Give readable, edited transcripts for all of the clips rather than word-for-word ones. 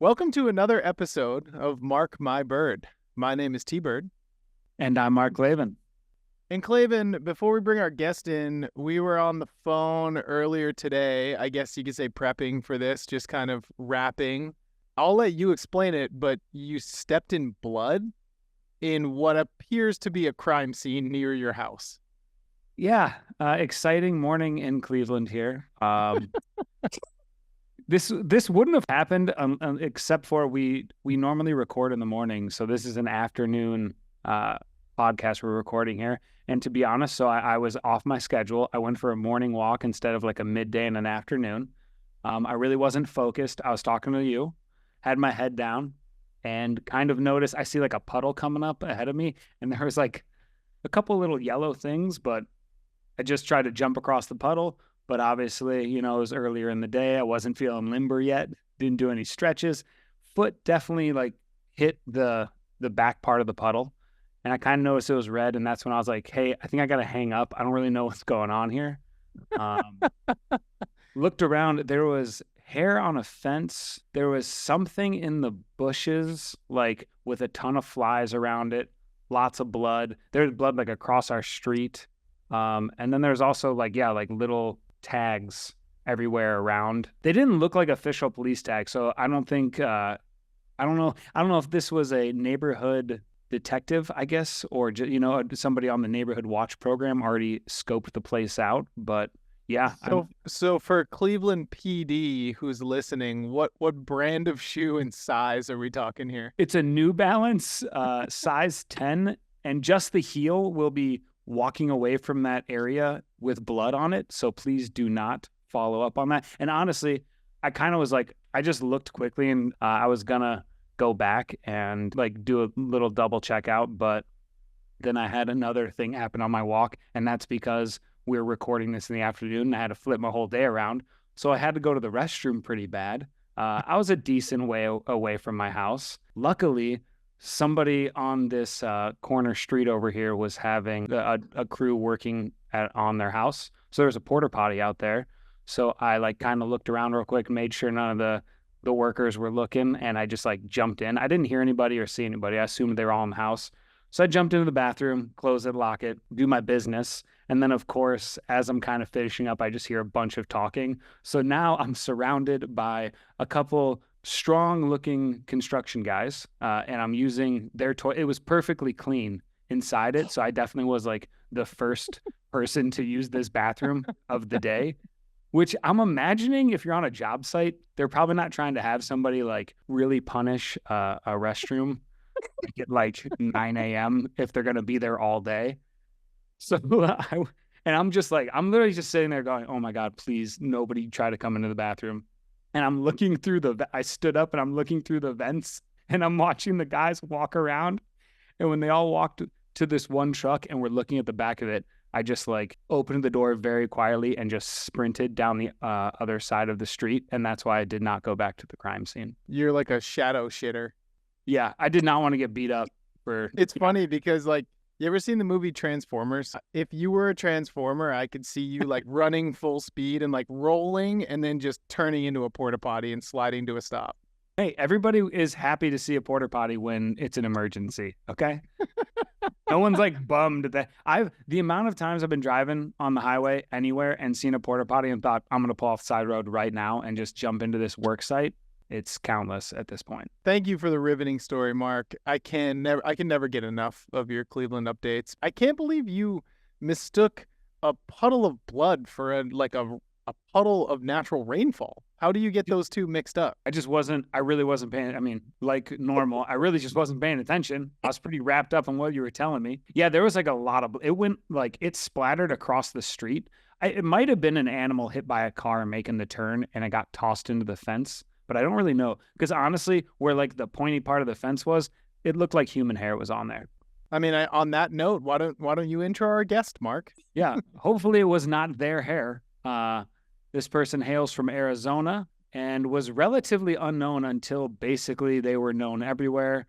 Welcome to another episode of Mark My Bird. My name is T-Bird. And I'm Mark Clavin. And Clavin, before we bring our guest in, we were on the phone earlier today. I guess you could say prepping for this, just kind of wrapping. I'll let you explain it, but you stepped in blood in what appears to be a crime scene near your house. Yeah, exciting morning in Cleveland here. This wouldn't have happened except for we normally record in the morning, so this is an afternoon podcast we're recording here. And to be honest, so I was off my schedule. I went for a morning walk instead of like a midday and an afternoon. I really wasn't focused. I was talking to you, had my head down, and kind of noticed I see like a puddle coming up ahead of me, and there was like a couple little yellow things, but I just tried to jump across the puddle. But obviously, it was earlier in the day. I wasn't feeling limber yet. Didn't do any stretches. Foot definitely like hit the back part of the puddle. And I kind of noticed it was red. And that's when I was like, hey, I think I got to hang up. I don't really know what's going on here. Looked around. There was hair on a fence. There was something in the bushes, like with a ton of flies around it. Lots of blood. There's blood like across our street. And then there's also like little tags everywhere around. They didn't look like official police tags, so I don't think I don't know if this was a neighborhood detective, I guess, or somebody on the neighborhood watch program already scoped the place out. But yeah. So for Cleveland PD who's listening, what brand of shoe and size are we talking here? It's a New Balance size 10, and just the heel will be walking away from that area with blood on it. So please do not follow up on that. And honestly, I kind of was like, I just looked quickly and I was going to go back and like do a little double check out. But then I had another thing happen on my walk. And that's because we were recording this in the afternoon and I had to flip my whole day around. So I had to go to the restroom pretty bad. I was a decent way away from my house. Luckily, somebody on this corner street over here was having a crew working on their house. So there was a porta potty out there. So I like kind of looked around real quick, made sure none of the workers were looking, and I just like jumped in. I didn't hear anybody or see anybody. I assumed they were all in the house. So I jumped into the bathroom, close it, lock it, do my business. And then, of course, as I'm kind of finishing up, I just hear a bunch of talking. So now I'm surrounded by a couple strong-looking construction guys, and I'm using their toy. It was perfectly clean inside it, so I definitely was like the first person to use this bathroom of the day, which I'm imagining if you're on a job site, they're probably not trying to have somebody like really punish a restroom at like 9 a.m. if they're going to be there all day. So I'm literally just sitting there going, oh my God, please, nobody try to come into the bathroom. And I'm looking through I stood up and I'm looking through the vents and I'm watching the guys walk around. And when they all walked to this one truck and we're looking at the back of it, I just like opened the door very quietly and just sprinted down the other side of the street. And that's why I did not go back to the crime scene. You're like a shadow shitter. Yeah, I did not want to get beat up for. It's funny because like, you ever seen the movie Transformers? If you were a Transformer, I could see you like running full speed and like rolling and then just turning into a porta potty and sliding to a stop. Hey, everybody is happy to see a porta potty when it's an emergency, okay? No one's like bummed that the amount of times I've been driving on the highway anywhere and seen a porta potty and thought I'm going to pull off the side road right now and just jump into this work site. It's countless at this point. Thank you for the riveting story, Mark. I can never get enough of your Cleveland updates. I can't believe you mistook a puddle of blood for a puddle of natural rainfall. How do you get those two mixed up? I really wasn't paying. I mean, like normal, I really just wasn't paying attention. I was pretty wrapped up on what you were telling me. Yeah, there was like a lot of, it splattered across the street. It might have been an animal hit by a car making the turn and it got tossed into the fence. But I don't really know because honestly, where like the pointy part of the fence was, it looked like human hair was on there. I mean, on that note, why don't you intro our guest, Mark? Yeah, hopefully it was not their hair. This person hails from Arizona and was relatively unknown until basically they were known everywhere.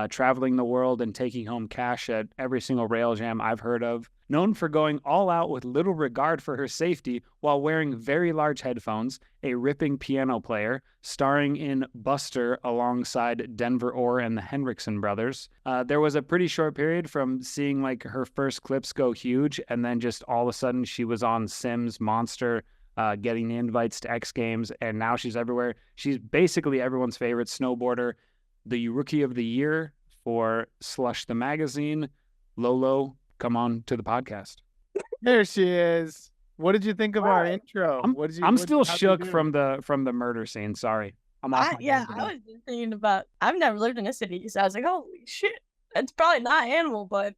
traveling the world and taking home cash at every single rail jam I've heard of. Known for going all out with little regard for her safety while wearing very large headphones, a ripping piano player, starring in Buster alongside Denver Orr and the Henriksen brothers. There was a pretty short period from seeing like her first clips go huge, and then just all of a sudden she was on Sims, Monster, getting the invites to X Games, and now she's everywhere. She's basically everyone's favorite snowboarder. The Rookie of the Year for Slush the Magazine. Lolo, come on to the podcast. There she is. What did you think of our intro? I'm still shook from the murder scene. Sorry. I was just thinking about, I've never lived in a city, so I was like, holy shit, it's probably not animal, but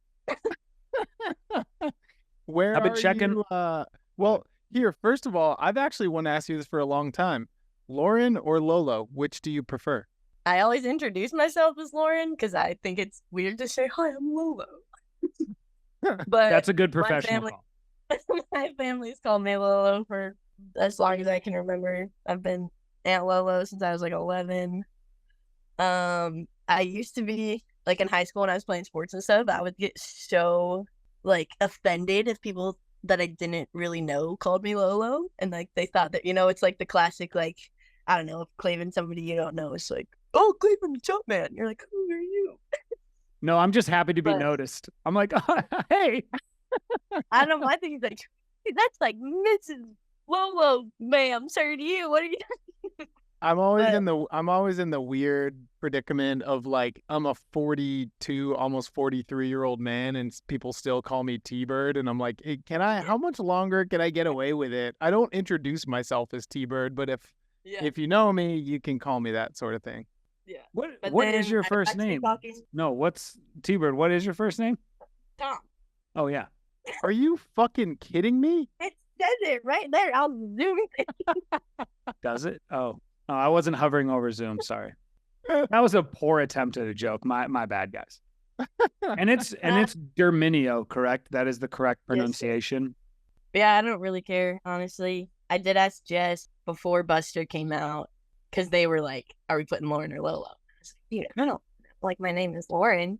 where I've been are checking. you? Well, here, first of all, I've actually wanted to ask you this for a long time. Lauren or Lolo, which do you prefer? I always introduce myself as Lauren because I think it's weird to say, hi, I'm Lolo. But that's a good professional call. My family's called me Lolo for as long as I can remember. I've been Aunt Lolo since I was like 11. I used to be like in high school when I was playing sports and stuff, I would get so like offended if people that I didn't really know called me Lolo, and like they thought that, it's like the classic, like, I don't know, if Clavin somebody you don't know, it's like, oh, Clavin the Jump Man. You're like, who are you? No, I'm just happy to be noticed. I'm like, oh, hey. I don't know. I think he's like, that's like Mrs. Lolo, ma'am, sir, to you. What are you doing? I'm always in the weird predicament of like, I'm a 42, almost 43-year-old man, and people still call me T-Bird, and I'm like, hey, how much longer can I get away with it? I don't introduce myself as T-Bird, but if you know me, you can call me that sort of thing. Yeah. What is your first name? No, what's T-Bird? What is your first name? Tom. Oh, yeah. Are you fucking kidding me? It says it right there. I'll zoom it. Does it? Oh, I wasn't hovering over Zoom. Sorry. That was a poor attempt at a joke. My bad, guys. And it's Derminio, correct? That is the correct pronunciation. Yes. Yeah, I don't really care, honestly. I did ask Jess before Buster came out, because they were like, are we putting Lauren or Lolo? I was like, dude, I don't like, my name is Lauren.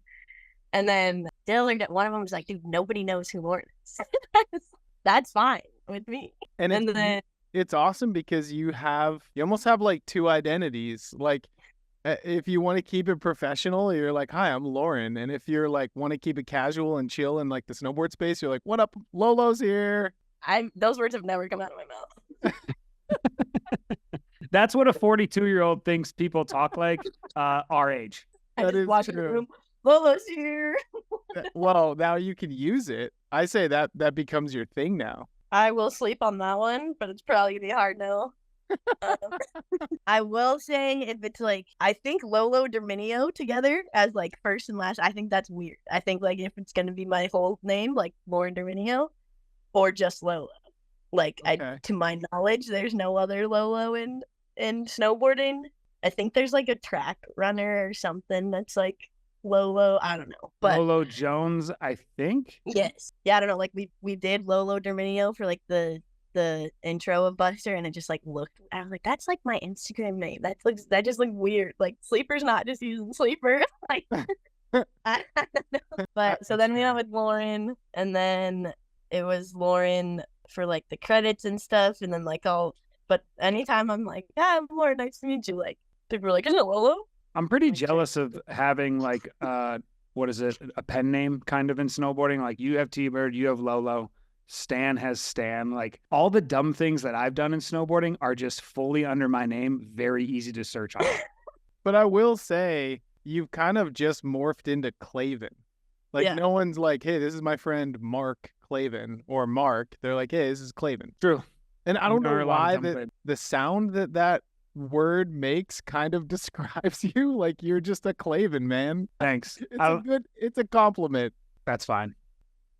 And then one of them was like, dude, nobody knows who Lauren is. That's fine with me. And then it's awesome because you almost have like two identities. Like, if you want to keep it professional, you're like, hi, I'm Lauren. And if you're like, want to keep it casual and chill in like the snowboard space, you're like, what up? Lolo's here. Those words have never come out of my mouth. That's what a 42-year-old thinks people talk like our age. I just walk in the room. Lolo's here. Well, now you can use it. I say that becomes your thing now. I will sleep on that one, but it's probably gonna be hard no. I will say, if it's like, I think Lolo Derminio together as like first and last, I think that's weird. I think like if it's gonna be my whole name, like Lauren Derminio, or just Lolo. Like, okay. To my knowledge, there's no other Lolo in snowboarding. I think there's like a track runner or something that's like Lolo. I don't know. But Lolo Jones, I think. Yes. Yeah, I don't know. Like we did Lolo Derminio for like the intro of Buster, and it just like looked. I was like, that's like my Instagram name. That just looked weird. Like Sleeper's not just using Sleeper. Like I don't know. But so then we went with Lauren, and then it was Lauren for like the credits and stuff, and then like but anytime I'm like, yeah, I'm Lauren, nice to meet you, like people are like, isn't it Lolo? I'm pretty jealous of having like what is it, a pen name kind of in snowboarding. Like you have T-Bird, you have Lolo, Stan has Stan. Like all the dumb things that I've done in snowboarding are just fully under my name, very easy to search on. But I will say, you've kind of just morphed into Clavin. Like no one's like, hey, this is my friend Mark Clavin, or Mark. They're like, hey, this is Clavin. True. And I don't know why the sound that word makes kind of describes you. Like you're just a Clavin, man. Thanks. It's a compliment. That's fine.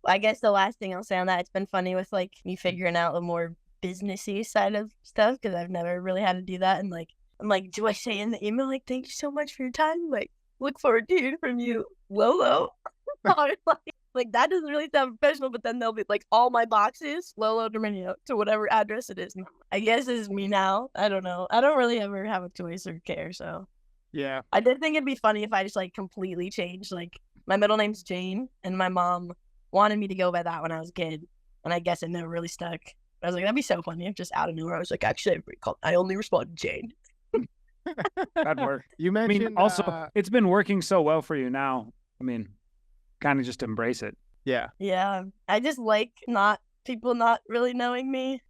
I guess the last thing I'll say on that, it's been funny with like me figuring out the more businessy side of stuff, because I've never really had to do that. And like, I'm like, do I say in the email, like, thank you so much for your time? Like, look forward to hearing from you, Lolo. Like that doesn't really sound professional, but then they'll be like, all my boxes, Lolo Derminio, to whatever address it is. I guess it's me now. I don't know. I don't really ever have a choice or care, so. Yeah. I did think it'd be funny if I just like completely changed. Like my middle name's Jane, and my mom wanted me to go by that when I was a kid, and I guess it never really stuck. I was like, that'd be so funny if just out of nowhere I was like, actually, I only respond to Jane. That'd work. You I mentioned mean, also, it's been working so well for you now. I mean, kind of just embrace it. yeah. Yeah, I just like people not really knowing me.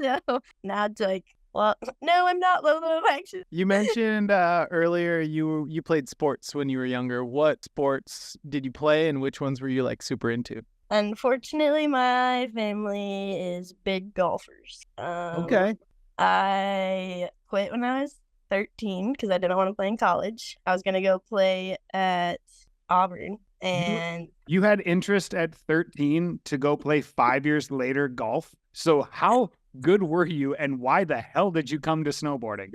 So now it's like, well, no, I'm not Lolo. Actually, You mentioned earlier you played sports when you were younger. What sports did you play, and which ones were you like super into? unfortunately, my family is big golfers. Okay. I quit when I was 13 because I didn't want to play in college. I was gonna go play at Auburn, and You had interest at 13 to go play 5 years later golf. So how good were you, and why the hell did you come to snowboarding?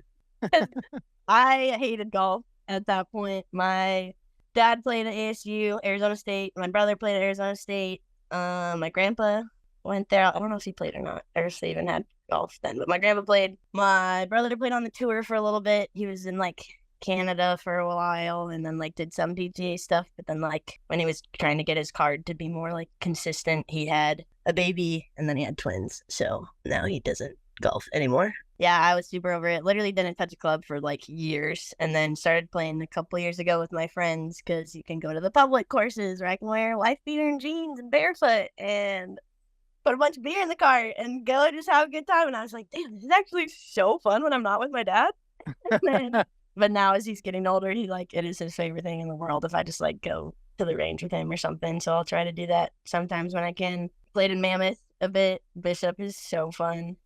I hated golf at that point. My dad played at ASU, Arizona State. My brother played at Arizona State. My grandpa went there. I don't know if he played or not, or if they even had golf then. But my grandpa played. My brother played on the tour for a little bit. He was in like Canada for a while, and then like did some PGA stuff. But then like when he was trying to get his card to be more like consistent, he had a baby, and then he had twins. So now he doesn't golf anymore. Yeah, I was super over it. Literally didn't touch a club for like years, and then started playing a couple years ago with my friends because you can go to the public courses where I can wear wife beater and jeans and barefoot and put a bunch of beer in the cart and go just have a good time. And I was like, damn, this is actually so fun when I'm not with my dad. But now as he's getting older, it is his favorite thing in the world if I just like go to the range with him or something. So I'll try to do that sometimes when I can. Played in Mammoth a bit. Bishop is so fun.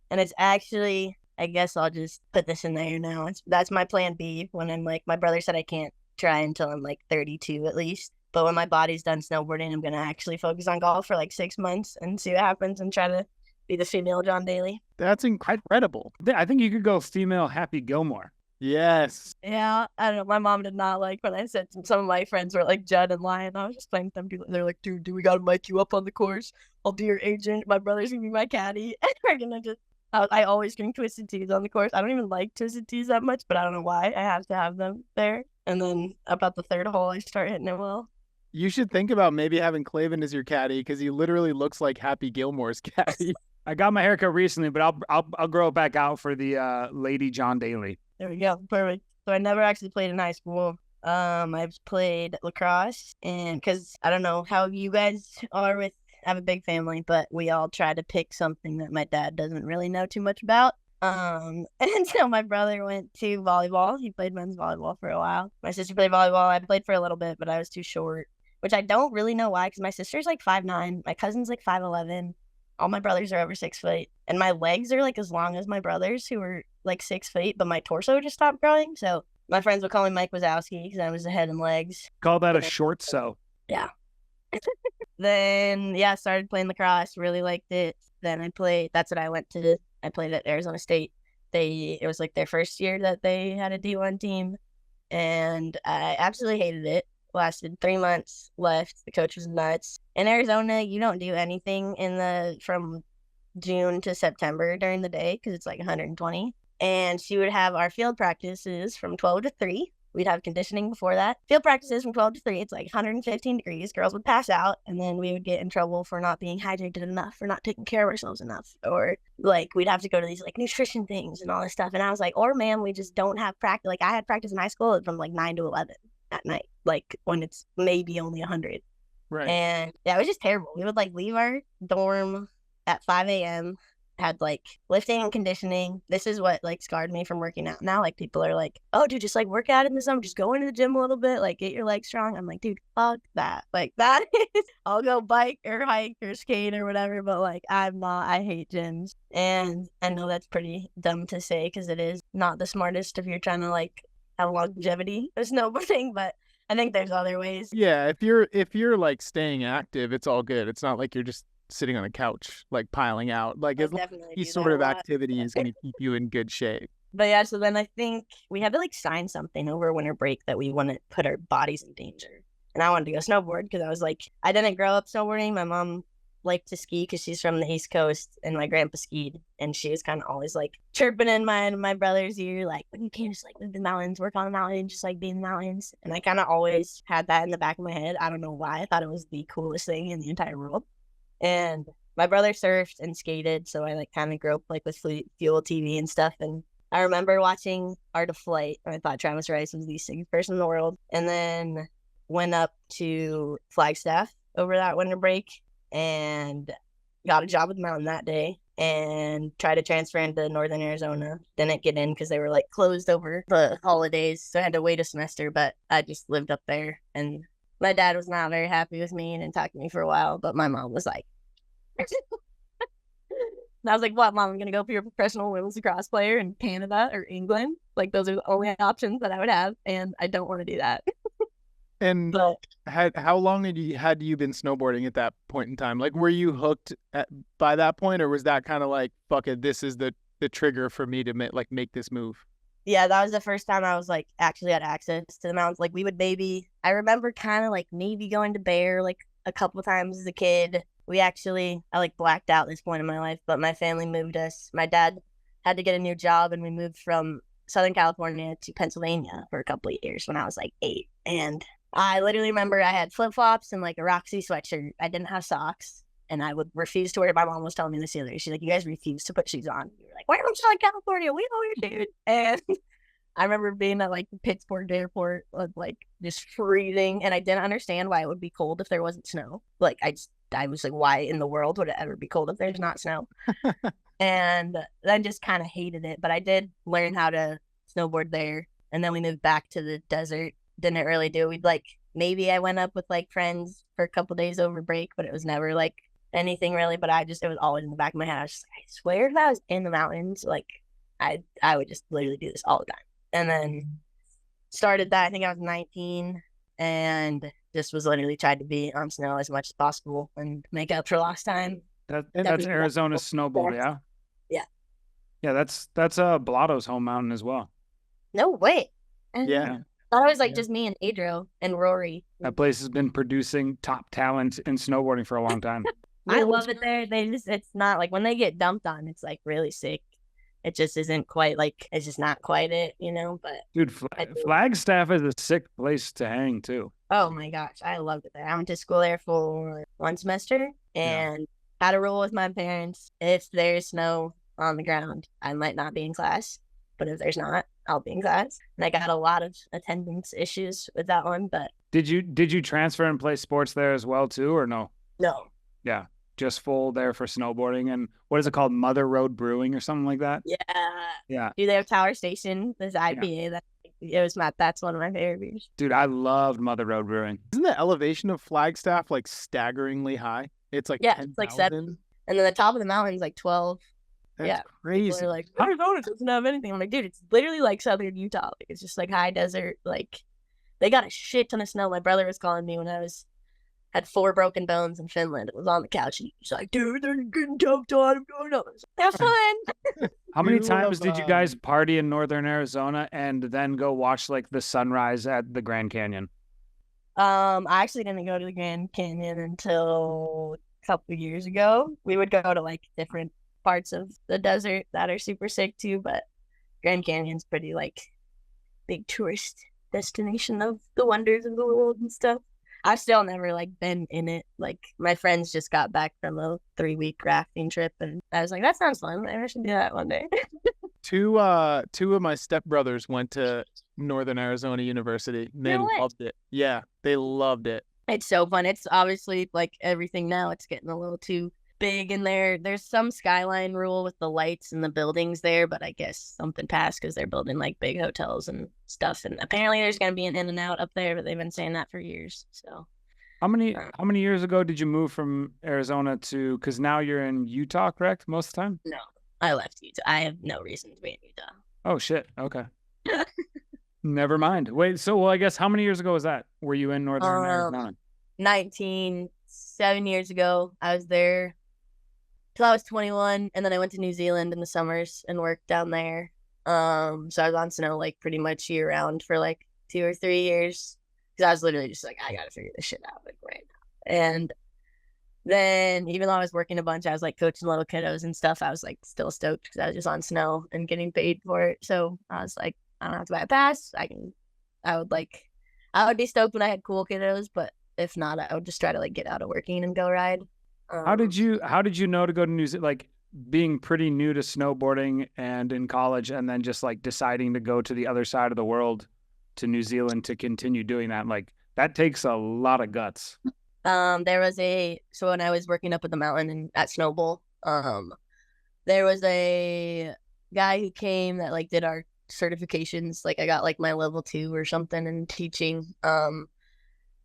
And it's actually, I guess I'll just put this in there now. That's my plan B when I'm like, my brother said I can't try until I'm like 32 at least. But when my body's done snowboarding, I'm going to actually focus on golf for like 6 months and see what happens and try to be the female John Daly. That's incredible. I think you could go female Happy Gilmore. Yes. Yeah, I don't know. My mom did not like when I said some of my friends were like Judd and Lion. I was just playing with them. They're like, dude, we got to mic you up on the course. I'll be your agent. My brother's going to be my caddy. And we're going to just... I always drink Twisted Teas on the course. I don't even like Twisted Teas that much, but I don't know why. I have to have them there. And then about the third hole, I start hitting it well. You should think about maybe having Clavin as your caddy because he literally looks like Happy Gilmore's caddy. I got my haircut recently, but I'll grow it back out for the Lady John Daly. There we go. Perfect. So I never actually played in high school. I've played lacrosse, and because I don't know how you guys are with, I have a big family, but we all try to pick something that my dad doesn't really know too much about. And so my brother went to volleyball. He played men's volleyball for a while. My sister played volleyball. I played for a little bit, but I was too short, which I don't really know why, because my sister's like 5'9", my cousin's like 5'11". All my brothers are over 6 foot, and my legs are like as long as my brothers, who are like 6 feet, but my torso just stopped growing. So my friends would call me Mike Wazowski because I was the head and legs. Call that a short so. Yeah. Then, yeah, started playing lacrosse, really liked it. Then I played at Arizona State. It was like their first year that they had a D1 team, and I absolutely hated it. Lasted 3 months, left. The coach was nuts. In Arizona, you don't do anything from June to September during the day because it's like 120. And she would have our field practices from 12 to 3. We'd have conditioning before that. Field practices from 12 to 3. It's like 115 degrees. Girls would pass out, and then we would get in trouble for not being hydrated enough, for not taking care of ourselves enough. Or like we'd have to go to these like nutrition things and all this stuff. And I was like, or ma'am, we just don't have practice. Like I had practice in high school from like 9 to 11 at night, like when it's maybe only 100. Right. And yeah, it was just terrible. We would like leave our dorm at 5 a.m., had like lifting and conditioning. This is what like scarred me from working out. Now like people are like, oh dude, just like work out in the summer, just go into the gym a little bit, like get your legs strong. I'm like, dude, fuck that. Like that is, I'll go bike or hike or skate or whatever, but like I hate gyms. And I know that's pretty dumb to say because it is not the smartest if you're trying to like have longevity of snowboarding, but I think there's other ways. Yeah, if you're like staying active, it's all good. It's not like you're just sitting on a couch like piling out. Like as long as any sort of activity is going to keep you in good shape. But yeah, so then I think we had to like sign something over winter break that we wouldn't put our bodies in danger. And I wanted to go snowboard because I was like, I didn't grow up snowboarding. My mom liked to ski because she's from the East Coast, and my grandpa skied, and she was kind of always like chirping in my brother's ear, like, you can't just like live in the mountains, work on the mountains, just like be in the mountains. And I kind of always had that in the back of my head. I don't know why. I thought it was the coolest thing in the entire world. And my brother surfed and skated, so I like kind of grew up like with Fuel TV and stuff. And I remember watching Art of Flight, and I thought Travis Rice was the sickest person in the world. And then went up to Flagstaff over that winter break and got a job with the mountain that day and tried to transfer into Northern Arizona. Didn't get in because they were like closed over the holidays, so I had to wait a semester, but I just lived up there. And my dad was not very happy with me and didn't talk to me for a while, but my mom was like, I was like, what, Mom? I'm going to go be a professional women's lacrosse player in Canada or England? Like, those are the only options that I would have, and I don't want to do that. And But how long had you been snowboarding at that point in time? Like, were you hooked by that point, or was that kind of like, fuck it, this is the trigger for me to make this move? yeah, that was the first time I was like actually had access to the mountains. Like, we would I remember kind of like maybe going to Bear like a couple of times as a kid. I like blacked out this point in my life, but my family moved us. My dad had to get a new job, and we moved from Southern California to Pennsylvania for a couple of years when I was like 8. And I literally remember I had flip-flops and like a Roxy sweatshirt. I didn't have socks, and I would refuse to wear it. My mom was telling me this the other day. She's like, you guys refuse to put shoes on. We were like, we're from Southern California. We know you're dude. And I remember being at like the Pittsburgh airport, like just freezing, and I didn't understand why it would be cold if there wasn't snow. Like, I was like, why in the world would it ever be cold if there's not snow? And then just kind of hated it. But I did learn how to snowboard there. And then we moved back to the desert. Didn't really do. We'd like, maybe I went up with like friends for a couple days over break, but it was never like anything really. But it was always in the back of my head. I was just like, I swear if I was in the mountains, like I would just literally do this all the time. And then started that, I think I was 19, and just was literally tried to be on snow as much as possible and make up for lost time. That's Arizona Snowboard, yeah? Yeah. Yeah, that's Blotto's home mountain as well. No way. Yeah. I thought it was like just me and Adro and Rory. That place has been producing top talent in snowboarding for a long time. I love it there. It's not like when they get dumped on, it's like really sick. It just isn't quite like, it's just not quite it, you know? But dude, Flagstaff is a sick place to hang too. Oh my gosh, I loved it there. I went to school there for 1 semester and had a rule with my parents. If there's snow on the ground, I might not be in class. But if there's not, I'll be in class. And I got a lot of attendance issues with that one. But did you transfer and play sports there as well too, or no? No. Yeah, just full there for snowboarding. And what is it called, Mother Road Brewing or something like that? Yeah. Dude, they have Tower Station. This IPA that's one of my favorite beers. Dude, I loved Mother Road Brewing. Isn't the elevation of Flagstaff like staggeringly high? It's like 10, it's like 7, and then the top of the mountain is like 12. That's crazy. People are like, Arizona doesn't have anything. I'm like, dude, it's literally like southern Utah. Like, it's just like high desert. Like, they got a shit ton of snow. My brother was calling me when I had 4 broken bones in Finland. It was on the couch. And he's like, dude, they're getting dumped on. I'm going on. Have fun. How many times did you guys party in northern Arizona and then go watch like the sunrise at the Grand Canyon? I actually didn't go to the Grand Canyon until a couple of years ago. We would go to like different parts of the desert that are super sick too, but Grand Canyon's pretty like big tourist destination of the wonders of the world and stuff. I've still never like been in it. Like, my friends just got back from a 3-week rafting trip, and I was like, that sounds fun. Maybe I should do that one day. Two of my stepbrothers went to Northern Arizona University. They loved it. Yeah, they loved it. It's so fun. It's obviously like everything now. It's getting a little too big in there. There's some skyline rule with the lights and the buildings there, but I guess something passed because they're building like big hotels and stuff. And apparently there's going to be an In-N-Out up there, but they've been saying that for years. So how many years ago did you move from Arizona to, because now you're in Utah, correct? Most of the time? No, I left Utah. I have no reason to be in Utah. Oh shit. Okay. Never mind. Wait, so well, I guess how many years ago was that? Were you in northern Arizona? 7 years ago. I was there till I was 21, and then I went to New Zealand in the summers and worked down there. So I was on snow like pretty much year round for like 2 or 3 years, because I was literally just like, I gotta figure this shit out like right now. And Then even though I was working a bunch, I was like coaching little kiddos and stuff. I was like still stoked because I was just on snow and getting paid for it. So I was like, I don't have to buy a pass. I would be stoked when I had cool kiddos, but if not, I would just try to like get out of working and go ride. How did you know to go to New Zealand? Like being pretty new to snowboarding and in college, and then just like deciding to go to the other side of the world to New Zealand to continue doing that. Like that takes a lot of guts. So when I was working up at the mountain and at Snowboard, there was a guy who came that like did our certifications. Like I got like my level 2 or something in teaching.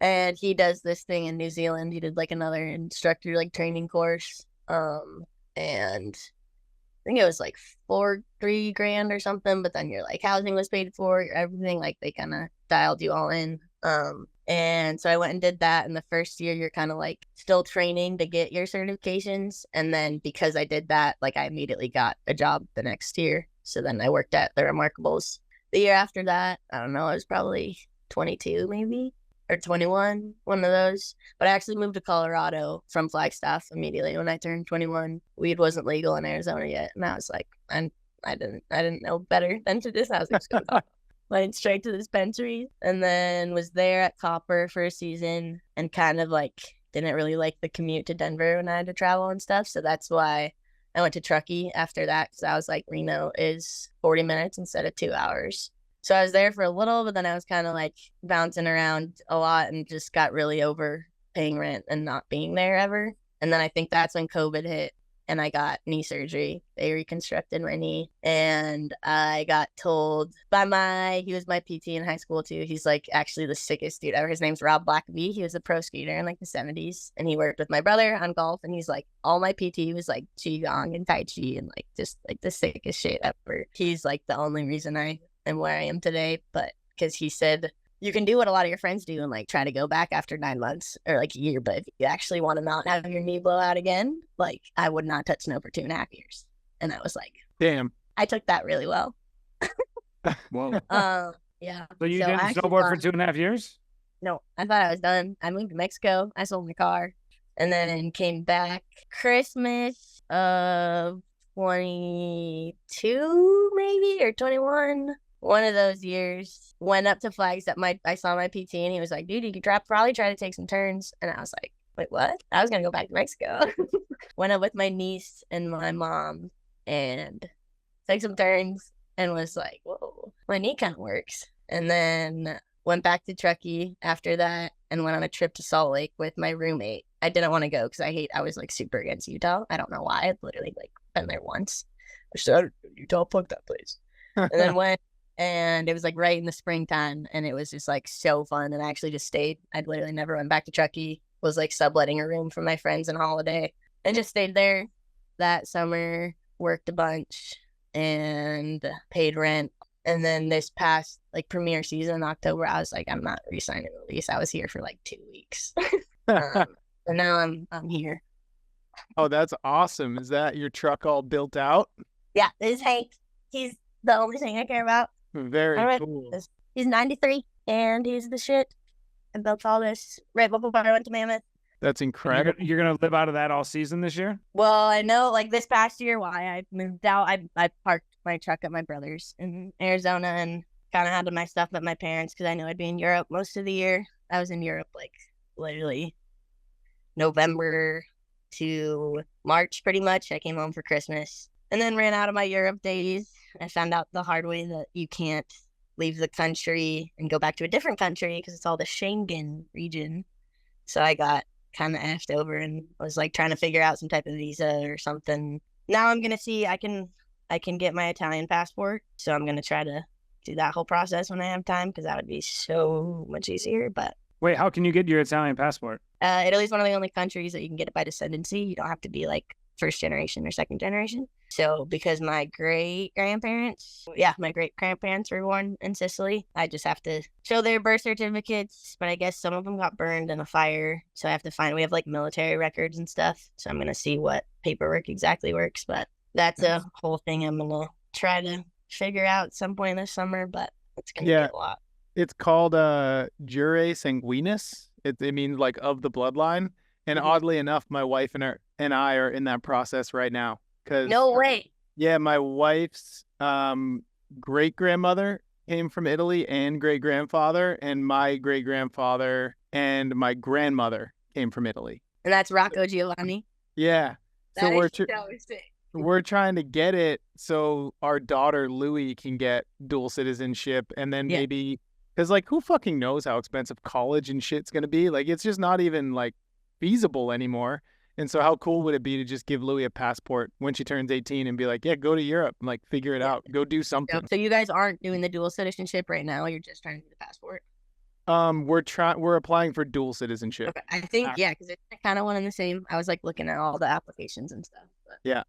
And he does this thing in New Zealand. He did like another instructor like training course. And I think it was like 3 grand or something, but then your like housing was paid for, your everything, like they kind of dialed you all in. And so I went and did that. And the first year you're kind of like still training to get your certifications. And then because I did that, like I immediately got a job the next year. So then I worked at the Remarkables. The year after that, I don't know, I was probably 22 maybe, or 21, one of those. But I actually moved to Colorado from Flagstaff immediately when I turned 21. Weed wasn't legal in Arizona yet. And I was like, I didn't know better than to just, I was just going to went straight to the dispensary, and then was there at Copper for a season and kind of like didn't really like the commute to Denver when I had to travel and stuff. So that's why I went to Truckee after that, because I was like, Reno is 40 minutes instead of 2 hours. So I was there for a little, but then I was kind of like bouncing around a lot and just got really over paying rent and not being there ever. And then I think that's when COVID hit and I got knee surgery. They reconstructed my knee, and I got told by he was my PT in high school too. He's like actually the sickest dude ever. His name's Rob Blackaby. He was a pro skater in like the 70s, and he worked with my brother on golf, and he's like, all my PT was like Qigong and Tai Chi and like just like the sickest shit ever. He's like the only reason I am where I am today, but because he said, you can do what a lot of your friends do and like try to go back after 9 months or like a year. But if you actually want to not have your knee blow out again, like I would not touch snow for 2.5 years. And I was like, damn. I took that really well. Whoa. Yeah. So you didn't snowboard for 2.5 years? No, I thought I was done. I moved to Mexico. I sold my car and then came back Christmas of 22 maybe, or 21. One of those years, went up to Flagstaff. I saw my PT and he was like, dude, you could probably try to take some turns. And I was like, wait, what? I was going to go back to Mexico. Went up with my niece and my mom and took some turns and was like, whoa, my knee kind of works. And then went back to Truckee after that and went on a trip to Salt Lake with my roommate. I didn't want to go because I was like super against Utah. I don't know why. I'd literally like been there once. I said, Utah, fuck that place. And then went. And it was like right in the springtime, and it was just like so fun. And I actually just stayed. I'd literally never went back to Truckee. Was like subletting a room from my friends on holiday, and just stayed there that summer. Worked a bunch and paid rent. And then this past like premiere season in October, I was like, I'm not re-signing the lease. I was here for like 2 weeks, and now I'm here. Oh, that's awesome! Is that your truck all built out? Yeah, this is Hank. He's the only thing I care about. Very cool. He's 93 and he's the shit. I built all this right before I went to Mammoth. That's incredible. You're gonna live out of that all season this year? Well, I know like this past year why I moved out. I parked my truck at my brother's in Arizona and kind of had my stuff at my parents because I knew I'd be in Europe most of the year. I was in Europe like literally November to March pretty much. I came home for Christmas and then ran out of my Europe days. I found out the hard way that you can't leave the country and go back to a different country because it's all the Schengen region. So I got kind of effed over and was like trying to figure out some type of visa or something. Now I'm going to see I can get my Italian passport. So I'm going to try to do that whole process when I have time because that would be so much easier. But wait, how can you get your Italian passport? Italy's one of the only countries that you can get it by descendancy. You don't have to be like first generation or second generation. So because my great grandparents were born in Sicily, I just have to show their birth certificates. But I guess some of them got burned in a fire. So I have to we have like military records and stuff. So I'm going to see what paperwork exactly works. But that's a whole thing I'm going to try to figure out at some point this summer. But it's going to get a lot. It's called jure sanguinis. It means like of the bloodline. And oddly enough, my wife and I are in that process right now. No way. Yeah, my wife's great-grandmother came from Italy and great-grandfather, and my great-grandfather and my grandmother came from Italy. And that's Rocco Giovanni. Yeah. So That is so sick. we're trying to get it so our daughter Louie can get dual citizenship, and then maybe because like who fucking knows how expensive college and shit's gonna be? Like it's just not even like feasible anymore. And so how cool would it be to just give Louie a passport when she turns 18 and be like, yeah, go to Europe and like figure it out, go do something. So you guys aren't doing the dual citizenship right now. You're just trying to do the passport. We're applying for dual citizenship. Okay. I think because it's kind of one and the same. I was like looking at all the applications and stuff. But. Yeah.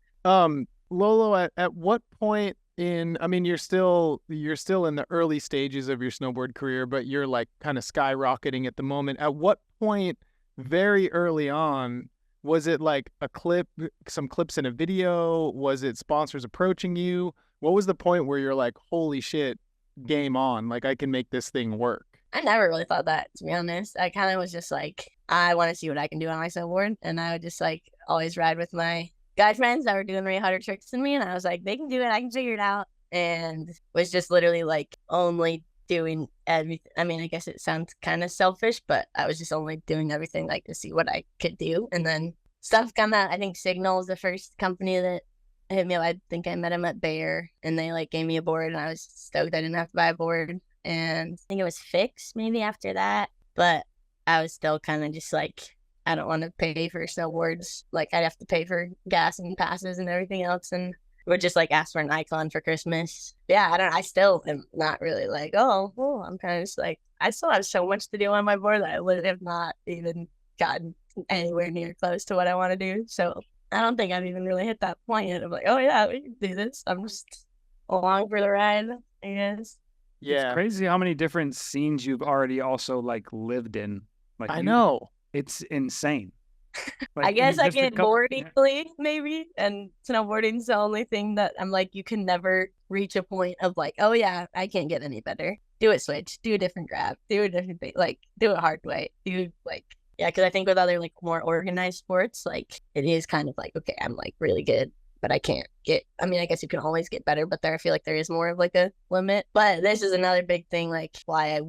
Lolo, at what point I mean, you're still in the early stages of your snowboard career, but you're like kind of skyrocketing at the moment. At what point, very early on, was it like a clip, some clips in a video? Was it sponsors approaching you? What was the point where you're like, holy shit, game on, like I can make this thing work? I never really thought that, to be honest. I kind of was just like, I want to see what I can do on my snowboard. And I would just like always ride with my guy friends that were doing way harder tricks than me. And I was like, they can do it. I can figure it out. And was just literally like only doing everything. I mean, I guess it sounds kind of selfish, but I was just only doing everything like to see what I could do. And then stuff come out. I think Signal is the first company that hit me up. I think I met him at Bayer, and they like gave me a board, and I was stoked I didn't have to buy a board. And I think it was Fix maybe after that, but I was still kind of just like, I don't want to pay for snowboards. Like I'd have to pay for gas and passes and everything else, and would just like ask for an icon for Christmas. Yeah, I still am not really like, oh, I'm kind of just like, I still have so much to do on my board that I would have not even gotten anywhere near close to what I want to do. So I don't think I've even really hit that point yet. I'm like, oh yeah, we can do this. I'm just along for the ride, I guess. Yeah. It's crazy how many different scenes you've already also like lived in. Like I know. It's insane. Like, I guess I get bored easily, maybe. And snowboarding's the only thing that I'm like, you can never reach a point of like, oh yeah, I can't get any better. Do it switch, do a different grab, do a different thing, like do it hard way, do like, yeah, because I think with other like more organized sports, like it is kind of like, okay, I'm like really good, but I can't get, I mean, I guess you can always get better, but I feel like there is more of like a limit. But this is another big thing, like why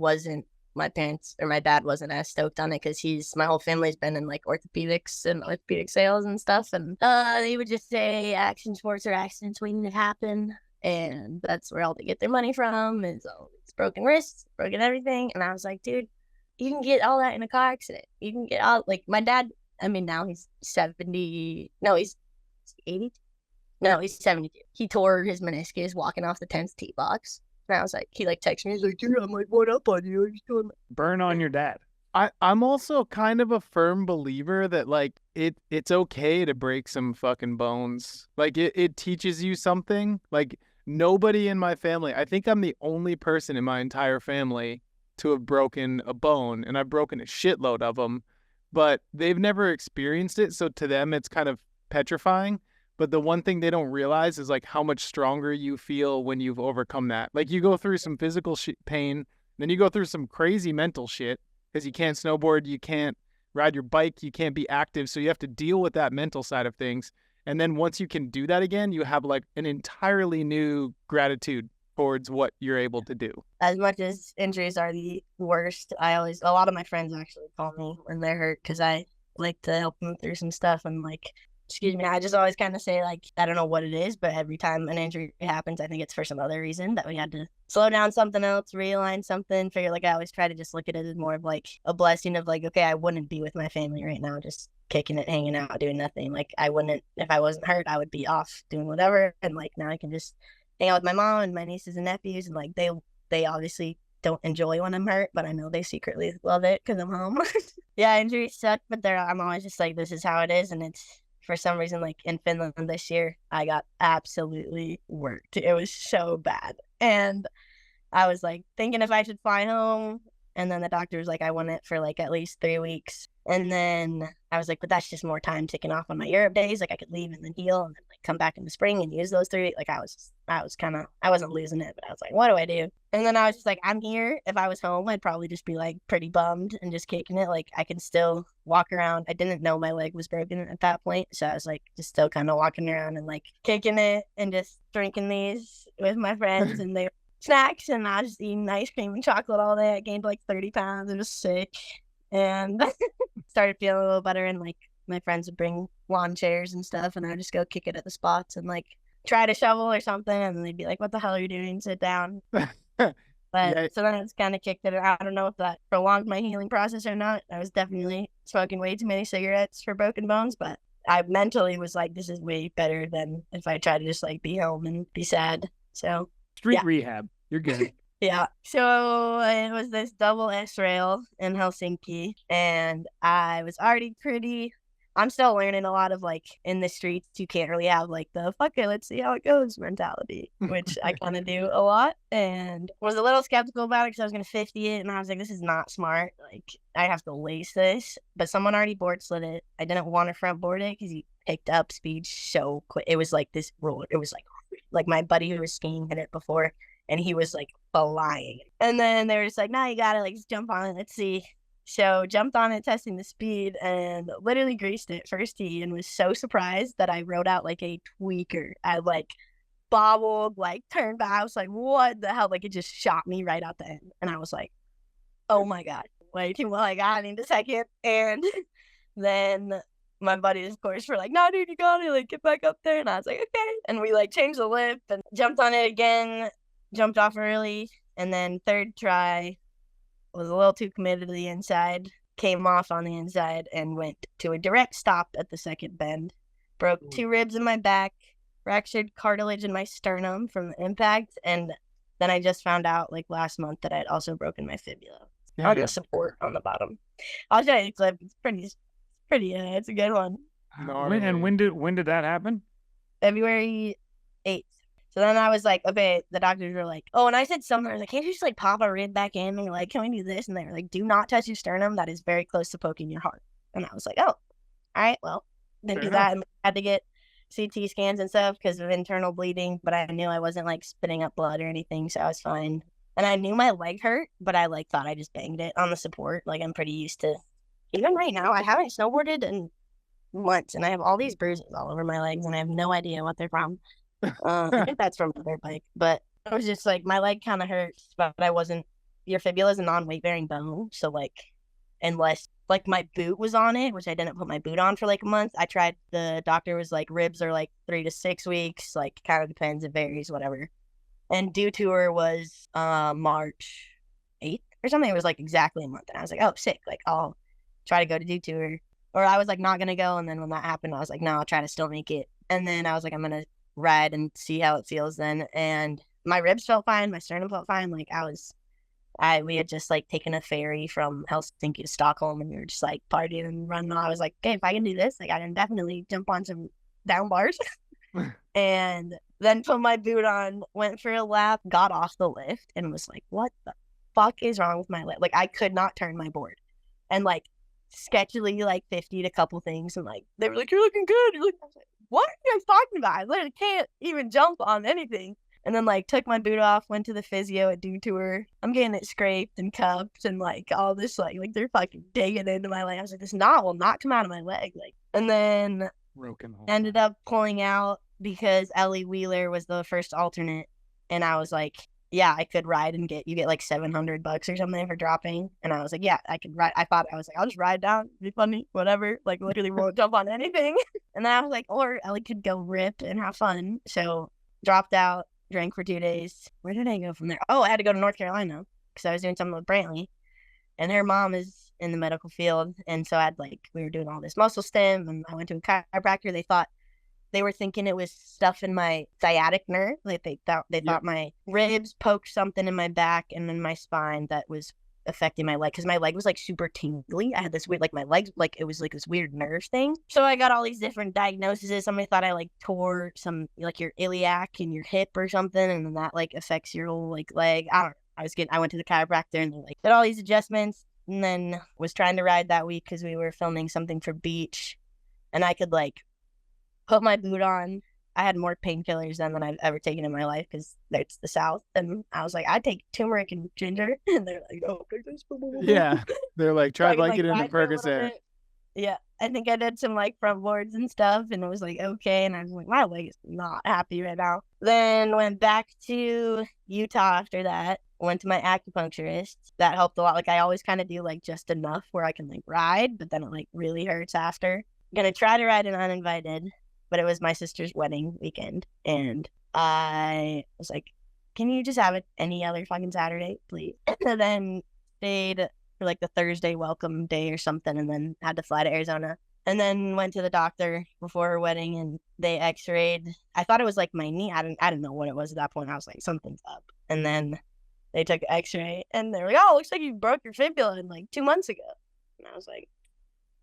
my parents or my dad wasn't as stoked on it, because my whole family's been in like orthopedics and orthopedic sales and stuff. And they would just say action sports are accidents waiting to happen. And that's where all they get their money from is all these broken wrists, broken everything. And I was like, dude, you can get all that in a car accident. You can get all, like my dad, I mean, now he's 70, no, he's 80. No, he's 72. He tore his meniscus walking off the 10th tee box. And I was like, he like texted me, he's like, dude, I'm like, what up on you? Burn on your dad. I'm also kind of a firm believer that like it's okay to break some fucking bones. Like it teaches you something. Like nobody in my family, I think I'm the only person in my entire family to have broken a bone, and I've broken a shitload of them, but they've never experienced it. So to them, it's kind of petrifying. But the one thing they don't realize is like how much stronger you feel when you've overcome that. Like you go through some physical pain, then you go through some crazy mental shit because you can't snowboard, you can't ride your bike, you can't be active. So you have to deal with that mental side of things. And then once you can do that again, you have like an entirely new gratitude towards what you're able to do. As much as injuries are the worst, a lot of my friends actually call me when they're hurt because I like to help them through some stuff. And like, excuse me, I just always kind of say like, I don't know what it is, but every time an injury happens, I think it's for some other reason that we had to slow down something else, realign something, figure like I always try to just look at it as more of like a blessing of like, okay, I wouldn't be with my family right now, just kicking it, hanging out, doing nothing. Like I wouldn't, if I wasn't hurt, I would be off doing whatever. And like now I can just hang out with my mom and my nieces and nephews, and like they obviously don't enjoy when I'm hurt, but I know they secretly love it because I'm home. Yeah, injuries suck, but I'm always just like, this is how it is. And it's for some reason, like in Finland this year, I got absolutely worked. It was so bad. And I was like thinking if I should fly home. And then the doctor was like, I want it for like at least 3 weeks. And then I was like, but that's just more time ticking off on my Europe days. Like I could leave and then heal and then like come back in the spring and use those 3. Like I wasn't losing it, but I was like, what do I do? And then I was just like, I'm here. If I was home, I'd probably just be like pretty bummed and just kicking it. Like I can still walk around. I didn't know my leg was broken at that point. So I was like, just still kind of walking around and like kicking it and just drinking these with my friends and they snacks. And I was just eating ice cream and chocolate all day. I gained like 30 pounds. It was sick. And started feeling a little better, and like my friends would bring lawn chairs and stuff, and I'd just go kick it at the spots and like try to shovel or something, and then they'd be like, what the hell are you doing? Sit down. But Yeah. so then I just kind of kicked it. I don't know if that prolonged my healing process or not. I was definitely smoking way too many cigarettes for broken bones, but I mentally was like, this is way better than if I tried to just like be home and be sad. So Street rehab. You're good. yeah. So it was this double S rail in Helsinki, and I was already I'm still learning a lot of like in the streets, you can't really have like the fuck it, let's see how it goes mentality, which I kind of do a lot, and was a little skeptical about it because I was going to 50 it, and I was like, this is not smart. Like I have to lace this, but someone already board slid it. I didn't want to front board it because he picked up speed so quick. It was like this roller. It was like my buddy who was skiing hit it before, and he was like flying. And then they were just like, no, you gotta like just jump on it. Let's see. So jumped on it, testing the speed, and literally greased it first tee, and was so surprised that I rode out like a tweaker. I like bobbled, like turned back. I was like, what the hell? Like it just shot me right out the end. And I was like, oh my God. Like, well, I need a second. And then my buddies, of course, were like, no, dude, you got it. Like, get back up there. And I was like, okay. And we like changed the lip and jumped on it again. Jumped off early, and then third try was a little too committed to the inside, came off on the inside, and went to a direct stop at the second bend. Broke 2 ribs in my back, fractured cartilage in my sternum from the impact, and then I just found out like last month that I had also broken my fibula on the support on the bottom. I'll show you the clip. It's pretty. It's a good one. When did that happen? February 8th. So then I was like, okay, the doctors were like, oh, and I said something, I was like, can't you just like pop a rib back in? And you're like, can we do this? And they were like, do not touch your sternum. That is very close to poking your heart. And I was like, oh, all right, well, didn't do that. And I had to get CT scans and stuff because of internal bleeding, but I knew I wasn't like spitting up blood or anything, so I was fine. And I knew my leg hurt, but I like thought I just banged it on the support. Like I'm pretty used to, even right now, I haven't snowboarded in months, and I have all these bruises all over my legs, and I have no idea what they're from. I think that's from their bike, but it was just like my leg kind of hurts, but I wasn't. Your fibula is a non-weight bearing bone, so like unless like my boot was on it, which I didn't put my boot on for like a month. I tried. The doctor was like ribs are like 3 to 6 weeks, like kind of depends, it varies, whatever. And due tour was March 8th or something. It was like exactly a month, and I was like, oh, sick. Like I'll try to go to due tour, or I was like not gonna go, and then when that happened, I was like, no, I'll try to still make it. And then I was like, I'm gonna ride and see how it feels then. And my ribs felt fine, my sternum felt fine. Like we had just like taken a ferry from Helsinki to Stockholm, and we were just like partying and running. I was like, okay, if I can do this, like I can definitely jump on some down bars. And then put my boot on, went for a lap, got off the lift, and was like, what the fuck is wrong with my leg? Like I could not turn my board, and like sketchily like 50'd a couple things, and like they were like, you're looking good, you're looking. What are you guys talking about? I literally can't even jump on anything. And then like took my boot off, went to the physio at due tour. I'm getting it scraped and cupped and like all this like they're fucking digging into my leg. I was like, this knot will not come out of my leg. Like, and then ended up pulling out because Ellie Wheeler was the first alternate, and I was like, yeah, I could ride and get like $700 or something for dropping. And I was like, yeah, I could ride. I was like, I'll just ride down, it'd be funny, whatever. Like literally won't jump on anything. And then I was like, or Ellie could go rip and have fun. So dropped out, drank for 2 days. Where did I go from there? Oh, I had to go to North Carolina because I was doing something with Brantley, and her mom is in the medical field. And so we were doing all this muscle stim, and I went to a chiropractor. They were thinking it was stuff in my sciatic nerve. Like they thought my ribs poked something in my back and in my spine that was affecting my leg, because my leg was like super tingly. I had this weird, like my legs, like it was like this weird nerve thing. So I got all these different diagnoses. Somebody thought I like tore some like your iliac in your hip or something, and then that like affects your whole like leg. I don't know. I went to the chiropractor, and they like did all these adjustments. and then was trying to ride that week because we were filming something for Beach, and I could like put my boot on. I had more painkillers then than I've ever taken in my life because it's the South, and I was like, I take turmeric and ginger, and they're like, oh, take this. Yeah, they're like, So I try could, Vicodin and ride for a little Percocet. bit. Yeah, I think I did some like front boards and stuff, and it was like okay, and I was like, my leg is not happy right now. Then went back to Utah after that. Went to my acupuncturist. That helped a lot. Like I always kind of do like just enough where I can like ride, but then it like really hurts after. Gonna try to ride an uninvited, but it was my sister's wedding weekend, and I was like, can you just have it any other fucking Saturday, please? And then stayed for like the Thursday welcome day or something, and then had to fly to Arizona. And then went to the doctor before her wedding, and they x-rayed. I thought it was like my knee. I didn't know what it was at that point. I was like, something's up. And then they took an x-ray, and they were like, oh, looks like you broke your fibula in like 2 months ago. And I was like,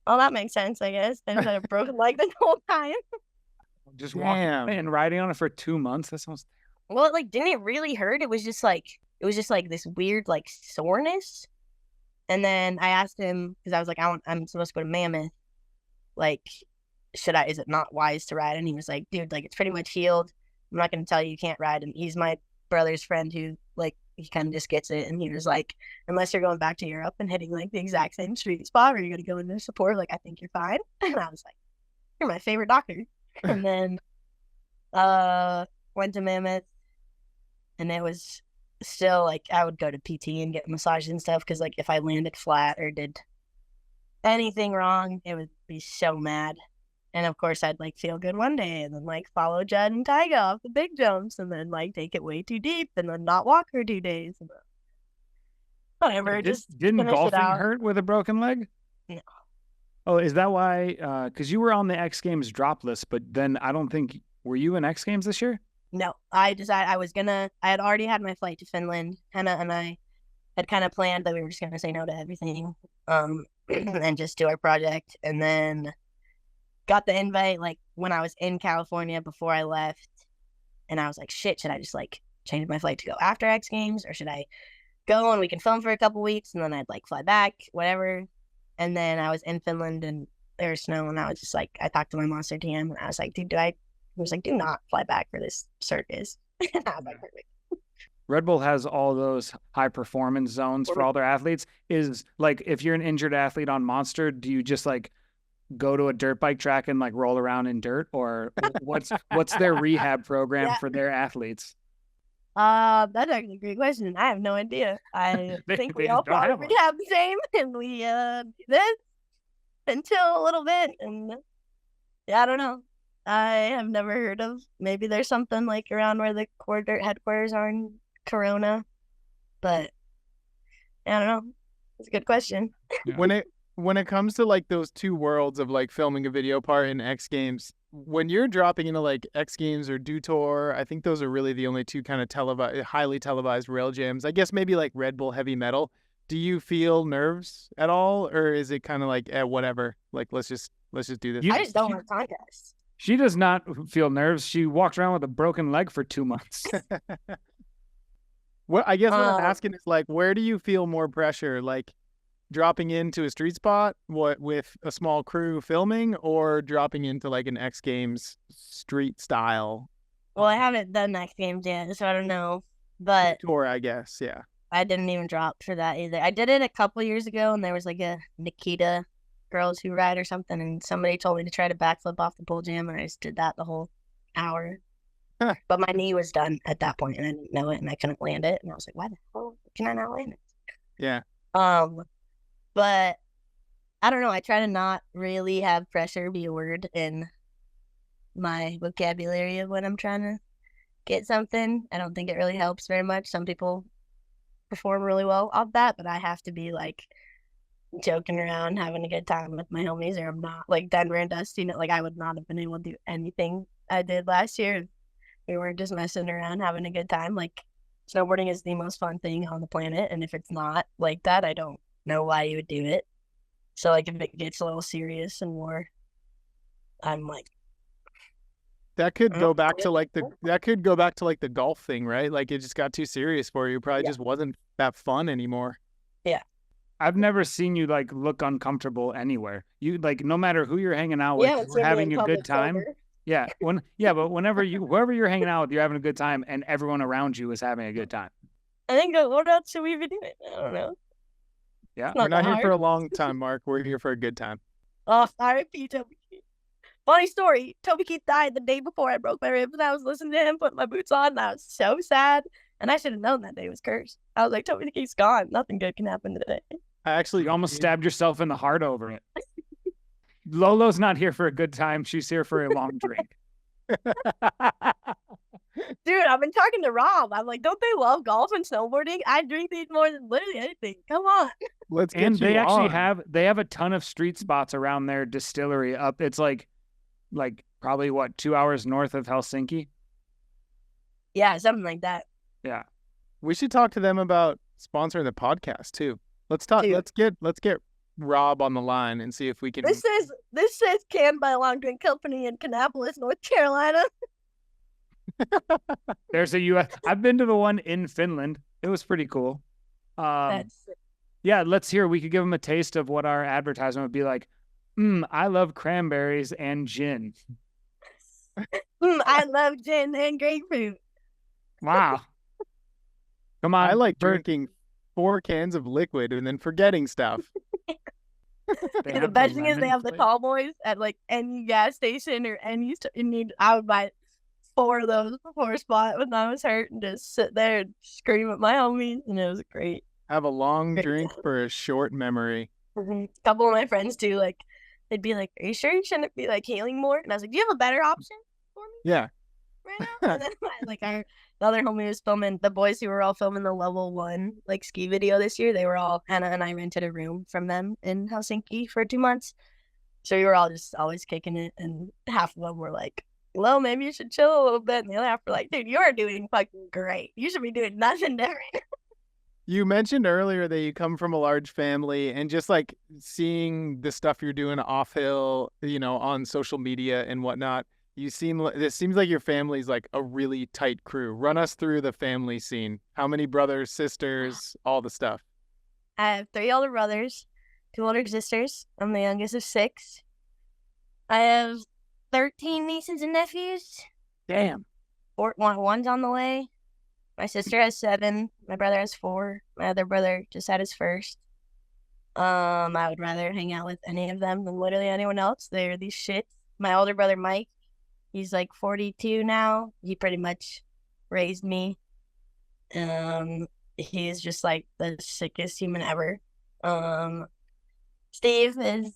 oh, that makes sense, I guess. I had a broken leg the whole time. Just walking and riding on it for 2 months. That sounds. Well, it like didn't it really hurt? It was just like this weird like soreness. And then I asked him because I was like, I'm supposed to go to Mammoth. Like, is it not wise to ride? And he was like, dude, like it's pretty much healed. I'm not going to tell you can't ride. And he's my brother's friend who like he kind of just gets it. And he was like, unless you're going back to Europe and hitting like the exact same street spot, or you're going to go into support, like I think you're fine. And I was like, you're my favorite doctor. And then went to Mammoth, and it was still like I would go to PT and get massages and stuff because like if I landed flat or did anything wrong, it would be so mad. And of course I'd like feel good one day and then like follow Judd and Tyga off the big jumps and then like take it way too deep and then not walk for 2 days. And whatever. Didn't golfing hurt with a broken leg? No. Oh, is that why? Because you were on the X Games drop list, but then I don't think were you in X Games this year? No, I decided I had already had my flight to Finland. Hannah and I had kind of planned that we were just gonna say no to everything, and just do our project. And then got the invite like when I was in California before I left, and I was like, shit, should I just like change my flight to go after X Games, or should I go and we can film for a couple weeks and then I'd like fly back, whatever. And then I was in Finland and there was snow, and I was just like, I talked to my monster TM and I was like, dude, he was like, do not fly back for this circus. And I was like, perfect. Red Bull has all those high performance zones for all their athletes. Is like, if you're an injured athlete on Monster, do you just like go to a dirt bike track and like roll around in dirt, or what's their rehab program for their athletes? That's actually a great question. I have no idea. I think we all probably rehab the same, and we did this until a little bit, and yeah, I don't know. I have never heard of. Maybe there's something like around where the Core Dirt headquarters are in Corona, but I don't know. It's a good question. Yeah. When it comes to like those two worlds of like filming a video part in X Games, when you're dropping into like X Games or Do Tour, I think those are really the only two kind of highly televised rail jams. I guess maybe like Red Bull Heavy Metal. Do you feel nerves at all, or is it kind of like whatever? Like let's just do this. I just don't want contests. She does not feel nerves. She walked around with a broken leg for 2 months. I guess what I'm asking is like, where do you feel more pressure? Like dropping into a street spot with a small crew filming, or dropping into like an X Games street style? Well, I haven't done X Games yet, so I don't know. But Tour, I guess, yeah. I didn't even drop for that either. I did it a couple years ago, and there was like a Nikita Girls Who Ride or something, and somebody told me to try to backflip off the pole jam, and I just did that the whole hour. Huh. But my knee was done at that point, and I didn't know it, and I couldn't land it, and I was like, why the hell can I not land it? Yeah. But I don't know. I try to not really have pressure be a word in my vocabulary of when I'm trying to get something. I don't think it really helps very much. Some people perform really well off that, but I have to be like joking around, having a good time with my homies, or I'm not like Denver and Dusty. Like I would not have been able to do anything I did last year if we weren't just messing around, having a good time. Like snowboarding is the most fun thing on the planet, and if it's not like that, I don't know why you would do it. So like if it gets a little serious and more, I'm like, that could go back to like the golf thing, right? Like it just got too serious for you. Probably just wasn't that fun anymore. Yeah. I've never seen you like look uncomfortable anywhere. You like no matter who you're hanging out with, Yeah, you're it's me having in a good public time. sober. Yeah, but whenever whoever you're hanging out with, you're having a good time, and everyone around you is having a good time. I think what else should we be doing? I don't know. Yeah, It's We're not not that here hard. for a long time, Mark. We're here for a good time. Oh, R.I.P. Toby Keith. Funny story. Toby Keith died the day before I broke my ribs, and I was listening to him put my boots on, and I was so sad. And I should have known that day was cursed. I was like, Toby Keith's gone. Nothing good can happen today. I actually you almost stabbed yourself in the heart over it. Lolo's not here for a good time. She's here for a long drink. Dude, I've been talking to Rob. I'm like, don't they love golf and snowboarding? I drink these more than literally anything. Come on. Let's get And you they actually on. have a ton of street spots around their distillery up. It's like probably 2 hours north of Helsinki. Yeah, something like that. Yeah. We should talk to them about sponsoring the podcast too. Let's talk. Dude. Let's get Rob on the line and see if we can. This says canned by Long Drink Company in Kannapolis, North Carolina. There's a US. I've been to the one in Finland. It was pretty cool. That's Yeah, let's hear. We could give them a taste of what our advertisement would be like. I love cranberries and gin. I love gin and grapefruit. Wow. Come on. I like drinking 4 cans of liquid and then forgetting stuff. And the best thing is they have the tall boys at like any gas station or any. I would buy 4 of those before a spot when I was hurt and just sit there and scream at my homies, and it was great. Have a long Great drink time. for a short memory. A couple of my friends too, like they'd be like, "Are you sure you shouldn't be like hailing more?" And I was like, "Do you have a better option for me Yeah. right now?" And then the other homie was filming. The boys who were all filming the level 1 like ski video this year, they were all Hannah and I rented a room from them in Helsinki for 2 months, so we were all just always kicking it. And half of them were like, "Well, maybe you should chill a little bit," and the other half were like, "Dude, you're doing fucking great. You should be doing nothing different." You mentioned earlier that you come from a large family, and just like seeing the stuff you're doing off hill, on social media and whatnot, it seems like your family's like a really tight crew. Run us through the family scene. How many brothers, sisters, all the stuff? I have 3 older brothers, 2 older sisters. I'm the youngest of 6. I have 13 nieces and nephews. Damn. One's on the way. My sister has 7. My brother has 4. My other brother just had his first. I would rather hang out with any of them than literally anyone else. They're these shits. My older brother, Mike, he's like 42 now. He pretty much raised me. He's just like the sickest human ever. Steve is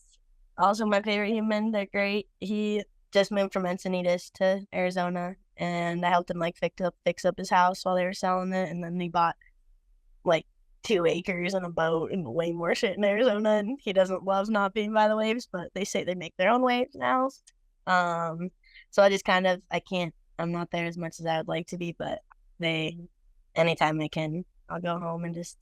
also my favorite human. They're great. He just moved from Encinitas to Arizona, and I helped him like fix up his house while they were selling it, and then he bought like 2 acres and a boat and way more shit in Arizona, and he loves not being by the waves, but they say they make their own waves now. So I just I'm not there as much as I would like to be, but anytime I can, I'll go home and just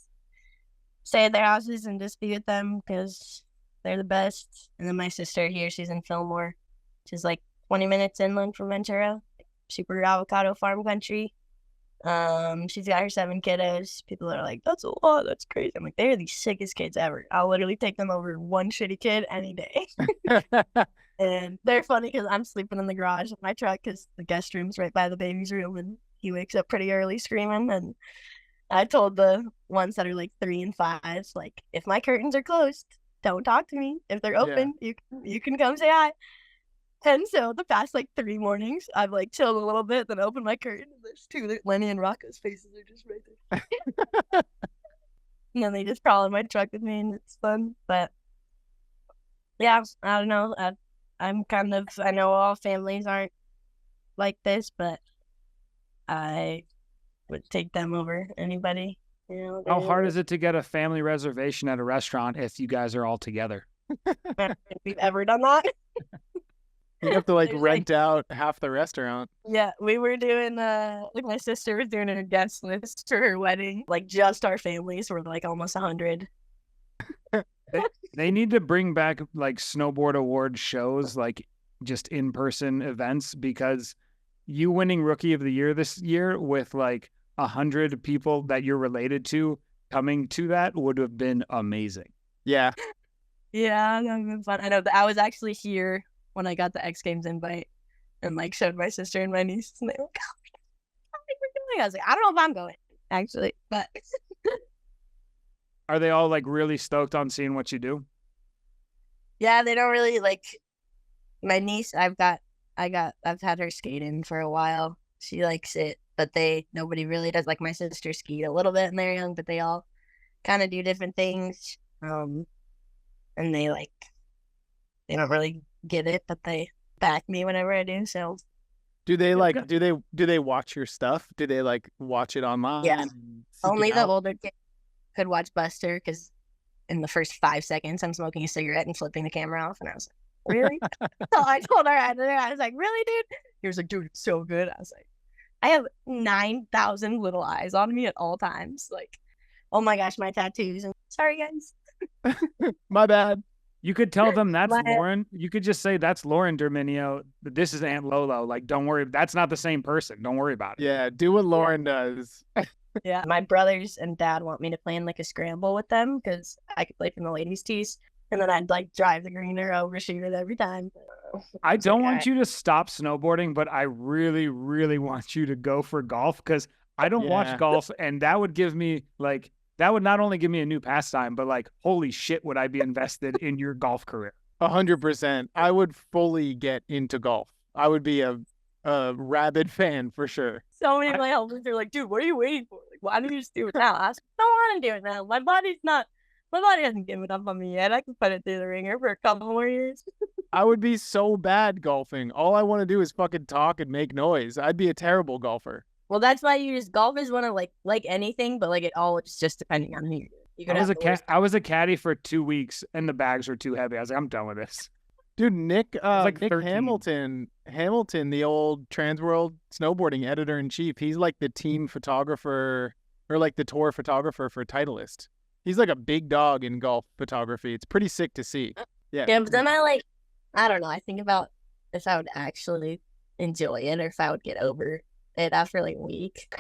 stay at their houses and just be with them because they're the best. And then my sister here, she's in Fillmore, which is like 20 minutes inland from Ventura, super avocado farm country. She's got her 7 kiddos. People are like, "That's a lot. That's crazy." I'm like, they're the sickest kids ever. I'll literally take them over one shitty kid any day. And they're funny because I'm sleeping in the garage of my truck because the guest room's right by the baby's room, and he wakes up pretty early screaming. And I told the ones that are like 3 and 5, like, if my curtains are closed, don't talk to me. If they're open, you can come say hi. And so the past like 3 mornings, I've like chilled a little bit, then opened my curtain, and there's 2 Lenny and Rocco's faces are just right there. And then they just crawl in my truck with me, and it's fun. But yeah, I don't know. I know all families aren't like this, but I would take them over anybody. How hard is it to get a family reservation at a restaurant if you guys are all together? If we've ever done that. You have to rent out half the restaurant. Yeah, we were doing my sister was doing a guest list for her wedding. Like just our families were like almost 100. They need to bring back like snowboard award shows, like just in-person events, because you winning Rookie of the Year this year with like 100 people that you're related to coming to that would have been amazing. Yeah. Yeah, that would have been fun. I know that I was actually here when I got the X Games invite and like showed my sister and my niece, and they were like, "Oh, I think we're going." I was like, I don't know if I'm going actually, but Are they all like really stoked on seeing what you do? yeah, they don't really like my niece. I've had her skating for a while. She likes it, but nobody really does. Like my sister skied a little bit and they're young, but they all kind of do different things. And they don't really get it, but they back me whenever I do. So Do they like? Do they watch your stuff? Do they like watch it online? Yeah. and seek only it the out? older kid could watch Buster because in the first 5 seconds, I'm smoking a cigarette and flipping the camera off, and I was like, really? So I told her, I was like, really, dude? He was like, dude, it's so good. I was like, I have 9,000 little eyes on me at all times. Like, oh my gosh, my tattoos. And sorry, guys. My bad. You could tell them that's My- Lauren. You could just say that's Lauren Derminio. This is Aunt Lolo. Like, don't worry. That's not the same person. Don't worry about it. Yeah, do what Lauren does. Yeah, my brothers and dad want me to plan like a scramble with them because I could play from the ladies' tees, and then I'd like drive the green or overshoot it every time. I don't like, want you to stop snowboarding, but I really, really want you to go for golf because I don't Yeah. watch golf, and that would give me like that would not only give me a new pastime, but like holy shit, would I be invested in your golf career? 100%. I would fully get into golf. I would be a rabid fan for sure. So many of my helpers are like, dude, what are you waiting for? Like, why don't you just do it now? I was like, I don't want to do it now. My body hasn't given up on me yet. I can put it through the ringer for a couple more years. I would be so bad golfing. All I want to do is fucking talk and make noise. I'd be a terrible golfer. Well, that's why golf is one of like anything, but like it all is just depending on who you're. You could have the worst- I was a caddy for 2 weeks, and the bags were too heavy. I was like, I'm done with this. Dude, Nick like Nick 13. Hamilton, the old Transworld snowboarding editor-in-chief, he's like the team photographer or like the tour photographer for Titleist. He's like a big dog in golf photography. It's pretty sick to see. Yeah. Yeah, but then I don't know. I think about if I would actually enjoy it or if I would get over it after like a week.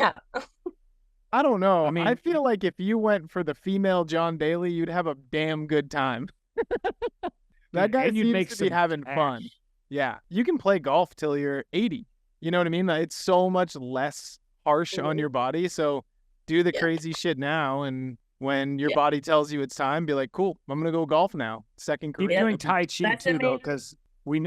I don't know. I mean- I feel like if you went for the female John Daly, you'd have a damn good time. That guy and you'd seems make to be some having cash. fun. Yeah. You can play golf till you're 80. You know what I mean? Like, it's so much less harsh on Mhm. your body. So do the Yeah. crazy shit now. And when your Yeah. body tells you it's time, be like, cool, I'm going to go golf now. Second Keep career. doing Tai Chi That's too, though, amazing. because we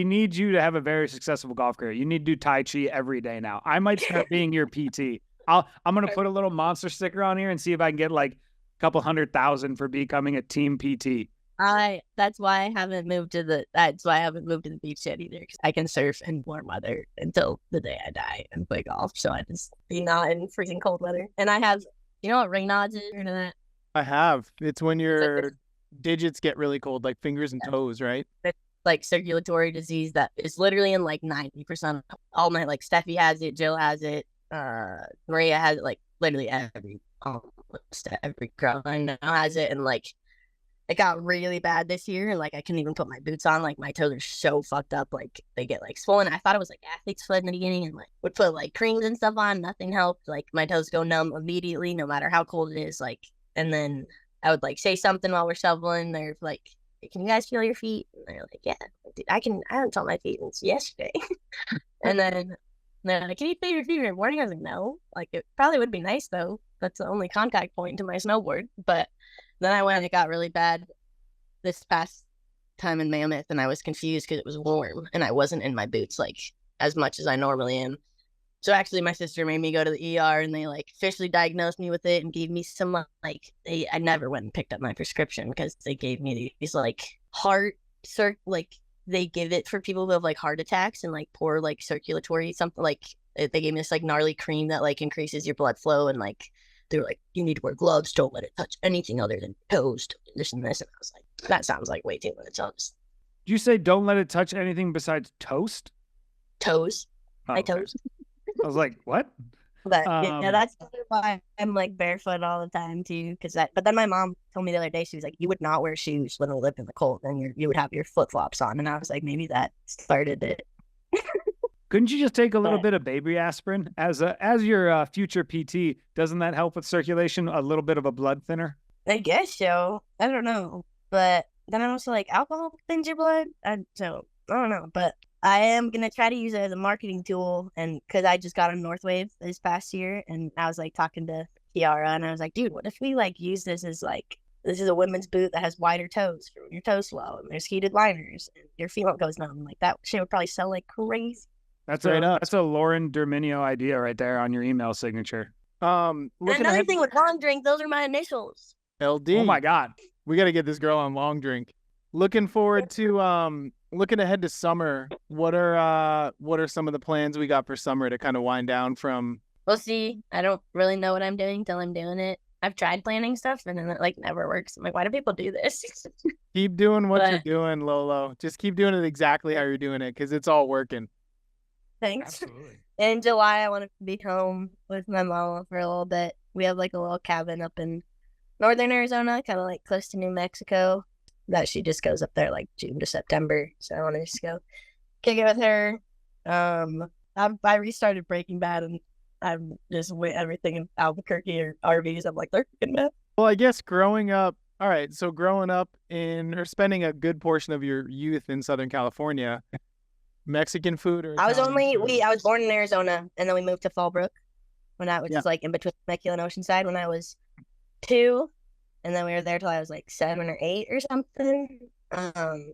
need you to have a very successful golf career. You need to do Tai Chi every day now. I might start being your PT. I'm gonna put a little monster sticker on here and see if I can get like a couple 100,000 for becoming a team PT. That's why I haven't moved to the beach yet either, because I can surf in warm weather until the day I die and play golf. So I just be not in freezing cold weather. And I have, you know what ring nods is? Heard of that? I have. It's when your digits get really cold, like fingers and toes, right? Like circulatory disease that is literally in like 90% of all my, like Steffi has it, Jill has it, Maria has it, like literally almost every girl I know has it. And like it got really bad this year, and like I couldn't even put my boots on. Like my toes are so fucked up, like they get like swollen. I thought it was like athlete's foot in the beginning, and like would put like creams and stuff on, nothing helped. Like my toes go numb immediately no matter how cold it is. Like, and then I would like say something while we're shoveling, they're like, can you guys feel your feet? And they're like, yeah, dude, I haven't felt my feet since yesterday. And then they're like, can you feel your feet in the morning? I was like, no. Like, it probably would be nice though. That's the only contact point to my snowboard. But then I went and it got really bad this past time in Mammoth, and I was confused because it was warm and I wasn't in my boots like as much as I normally am. So actually my sister made me go to the ER, and they like officially diagnosed me with it and gave me some like I never went and picked up my prescription because they gave me these like they give it for people who have like heart attacks and like poor like circulatory something, like they gave me this like gnarly cream that like increases your blood flow, and like they were like, you need to wear gloves, don't let it touch anything other than toes, this and this. And I was like, that sounds like way too much. I'll just Did you say don't let it touch anything besides toast? toes, Oh, my okay. toes. I was like, what? But Um, yeah, that's why I'm like barefoot all the time too. But then my mom told me the other day, she was like, you would not wear shoes when we lived in the cold, and you would have your flip flops on. And I was like, maybe that started it. Couldn't you just take a little bit of baby aspirin as your future PT? Doesn't that help with circulation? A little bit of a blood thinner? I guess so. I don't know. But then I'm also like, alcohol thins your blood. So I don't know. But I am going to try to use it as a marketing tool. And because I just got a Northwave this past year, and I was like talking to Kiara, and I was like, dude, what if we like use this as like, this is a women's boot that has wider toes for when your toes slow, and there's heated liners, and your feet won't go numb. Like that shit would probably sell like crazy. That's a Lauren Derminio idea right there on your email signature. And another thing with long drink, those are my initials. LD. Oh my God. We got to get this girl on long drink. Looking forward to looking ahead to summer. What are some of the plans we got for summer to kind of wind down from? We'll see. I don't really know what I'm doing till I'm doing it. I've tried planning stuff and then it like never works. I'm like, why do people do this? Keep doing what you're doing, Lolo. Just keep doing it exactly how you're doing it because it's all working. Thanks. Absolutely. In July, I want to be home with my mama for a little bit. We have like a little cabin up in northern Arizona, kind of like close to New Mexico. That she just goes up there like June to September. So I want to just go kick it with her. I restarted Breaking Bad and I'm just with everything in Albuquerque or RVs. I'm like, they're fucking mad. Well, I guess growing up, all right. So growing up spending a good portion of your youth in Southern California, Mexican food or I was born in Arizona and then we moved to Fallbrook when I was like in between Temecula and Oceanside when I was 2, and then we were there till I was like 7 or 8 or something. And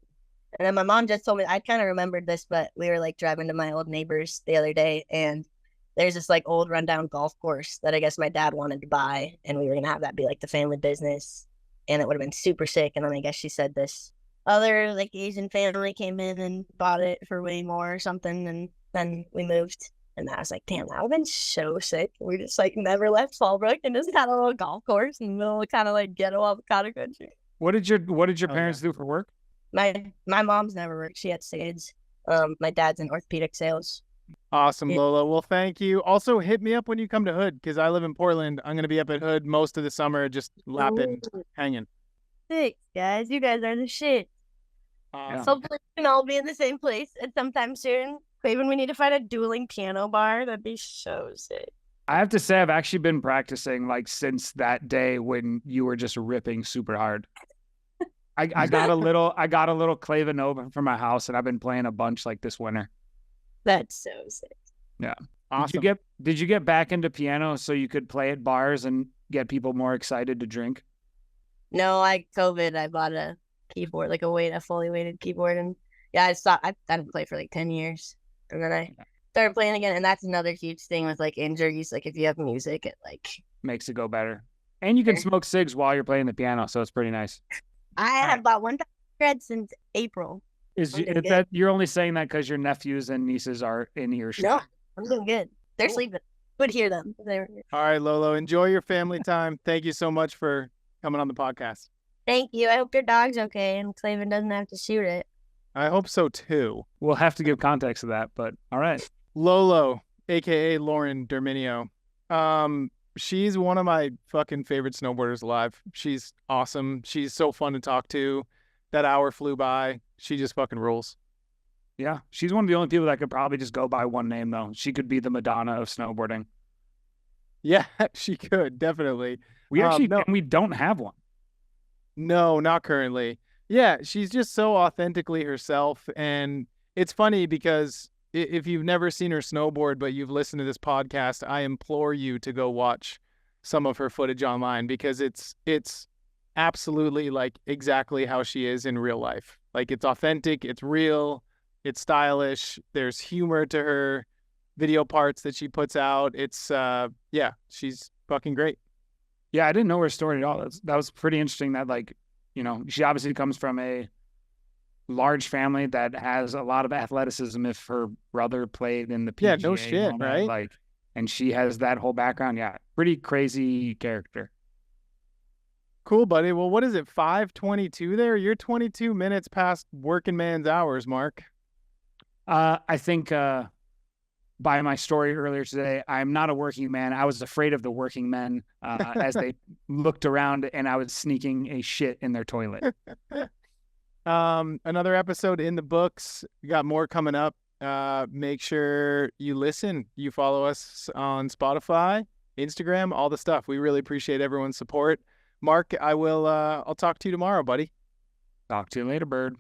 then my mom just told me, I kind of remembered this, but we were like driving to my old neighbors the other day, and there's this like old rundown golf course that I guess my dad wanted to buy, and we were gonna have that be like the family business, and it would have been super sick. And then I guess she said this other like Asian family came in and bought it for way more or something, and then we moved. And I was like, damn, that would have been so sick. We just like never left Fallbrook and just had a little golf course in the middle of kind of like ghetto avocado country. What did your parents do for work? My mom's never worked. She had SIDS. My dad's in orthopedic sales. Awesome, Lolo. Well, thank you. Also, hit me up when you come to Hood because I live in Portland. I'm going to be up at Hood most of the summer, just lapping, hanging. Thanks, guys. You guys are the shit. Awesome. Hopefully we can all be in the same place at some time soon. Clavin, we need to find a dueling piano bar. That'd be so sick. I have to say, I've actually been practicing like since that day when you were just ripping super hard. I got a little Clavin over from my house, and I've been playing a bunch like this winter. That's so sick. Yeah. Awesome. Did you get back into piano so you could play at bars and get people more excited to drink? No, I bought a keyboard, like a fully weighted keyboard, and I didn't play for like 10 years. And then I started playing again, and that's another huge thing with like injuries. Like if you have music, it like makes it go better. And you can smoke cigs while you're playing the piano, so it's pretty nice. I have bought one thread since April. Is that you're only saying that because your nephews and nieces are in earshot? No, I'm doing good. They're sleeping. Could hear them. All right, Lolo. Enjoy your family time. Thank you so much for coming on the podcast. Thank you. I hope your dog's okay and Clavin doesn't have to shoot it. I hope so too. We'll have to give context to that, but all right. Lolo, aka Lauren Derminio. She's one of my fucking favorite snowboarders alive. She's awesome. She's so fun to talk to. That hour flew by. She just fucking rules. Yeah, she's one of the only people that could probably just go by one name, though. She could be the Madonna of snowboarding. Yeah, she could, definitely. We don't have one. No, not currently. Yeah, she's just so authentically herself. And it's funny because if you've never seen her snowboard, but you've listened to this podcast, I implore you to go watch some of her footage online because it's absolutely like exactly how she is in real life. Like it's authentic, it's real, it's stylish. There's humor to her video parts that she puts out. It's she's fucking great. Yeah, I didn't know her story at all. That was pretty interesting that she obviously comes from a large family that has a lot of athleticism if her brother played in the PGA. Yeah, no shit, right? And she has that whole background. Yeah, pretty crazy character. Cool, buddy. Well, what is it, 5:22 there? You're 22 minutes past working man's hours, Mark. I think by my story earlier today, I'm not a working man. I was afraid of the working men as they looked around and I was sneaking a shit in their toilet. Another episode in the books. We got more coming up. Make sure you listen. You follow us on Spotify, Instagram, all the stuff. We really appreciate everyone's support. Mark, I'll talk to you tomorrow, buddy. Talk to you later, bird.